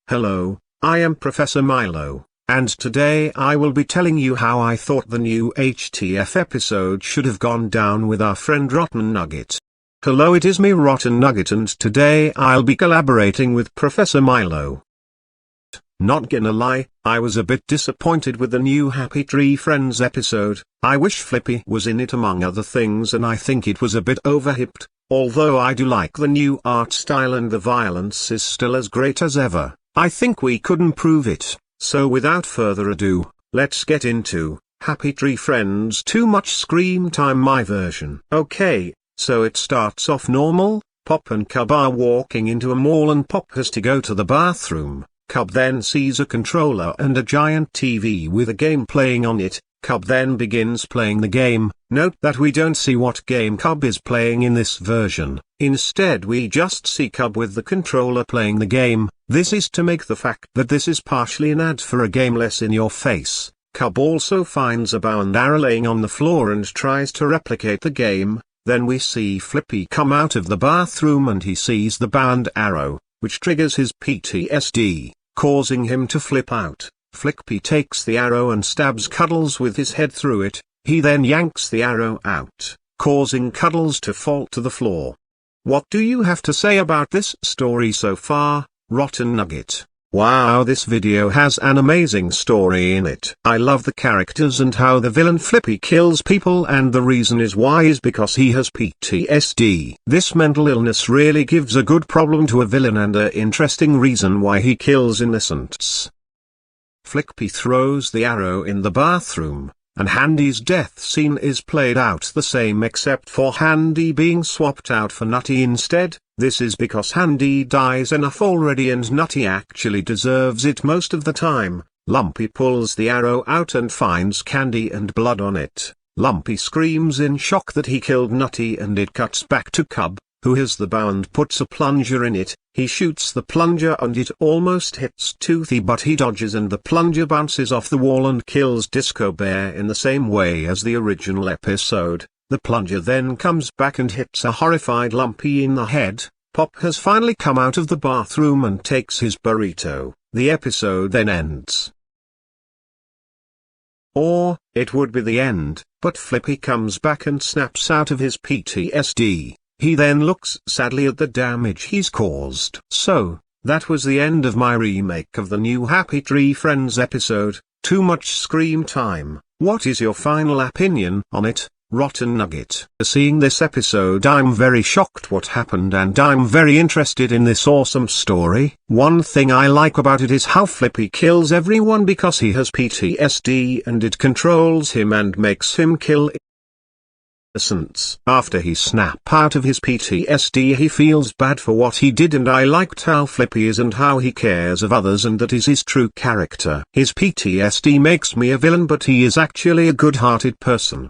Hello, I am Professor Milo, and today I will be telling you how I thought the new HTF episode should have gone down with our friend Rotten Nugget. Hello, it is me Rotten Nugget, and today I'll be collaborating with Professor Milo. Not gonna lie, I was a bit disappointed with the new Happy Tree Friends episode. I wish Flippy was in it among other things, and I think it was a bit overhyped, although I do like the new art style and the violence is still as great as ever. I think we could improve it, so without further ado, let's get into Happy Tree Friends Too Much Scream Time, my version. Okay, so it starts off normal. Pop and Cub are walking into a mall and Pop has to go to the bathroom. Cub then sees a controller and a giant TV with a game playing on it. Cub then begins playing the game. Note that we don't see what game Cub is playing in this version. Instead we just see Cub with the controller playing the game. This is to make the fact that this is partially an ad for a game less in your face. Cub also finds a bow and arrow laying on the floor and tries to replicate the game. Then we see Flippy come out of the bathroom and he sees the bow and arrow, which triggers his PTSD, causing him to flip out. Fliqpy takes the arrow and stabs Cuddles with his head through it. He then yanks the arrow out, causing Cuddles to fall to the floor. What do you have to say about this story so far, Rotten Nugget? Wow, this video has an amazing story in it. I love the characters and how the villain Flippy kills people, and the reason is why is because he has PTSD. This mental illness really gives a good problem to a villain and an interesting reason why he kills innocents. Flippy throws the arrow in the bathroom, and Handy's death scene is played out the same except for Handy being swapped out for Nutty instead. This is because Handy dies enough already and Nutty actually deserves it most of the time. Lumpy pulls the arrow out and finds candy and blood on it. Lumpy screams in shock that he killed Nutty, and it cuts back to Cub, who has the bow and puts a plunger in it. He shoots the plunger and it almost hits Toothy, but he dodges and the plunger bounces off the wall and kills Disco Bear in the same way as the original episode. The plunger then comes back and hits a horrified Lumpy in the head. Pop has finally come out of the bathroom and takes his burrito. The episode then ends. Or, it would be the end, but Flippy comes back and snaps out of his PTSD. He then looks sadly at the damage he's caused. So, that was the end of my remake of the new Happy Tree Friends episode, Too Much Scream Time. What is your final opinion on it, Rotten Nugget? Seeing this episode, I'm very shocked what happened, and I'm very interested in this awesome story. One thing I like about it is how Flippy kills everyone because he has PTSD and it controls him and makes him kill innocents. After he snaps out of his PTSD, he feels bad for what he did, and I liked how Flippy is and how he cares of others, and that is his true character. His PTSD makes me a villain, but he is actually a good-hearted person.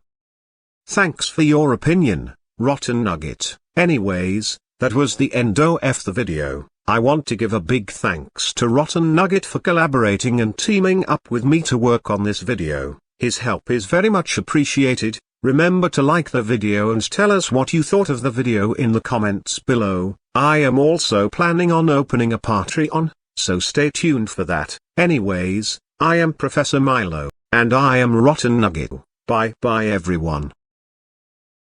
Thanks for your opinion, Rotten Nugget. Anyways, that was the end of the video. I want to give a big thanks to Rotten Nugget for collaborating and teaming up with me to work on this video. His help is very much appreciated. Remember to like the video and tell us what you thought of the video in the comments below. I am also planning on opening a Patreon, so stay tuned for that. Anyways, I am Professor Milo, and I am Rotten Nugget. Bye bye everyone.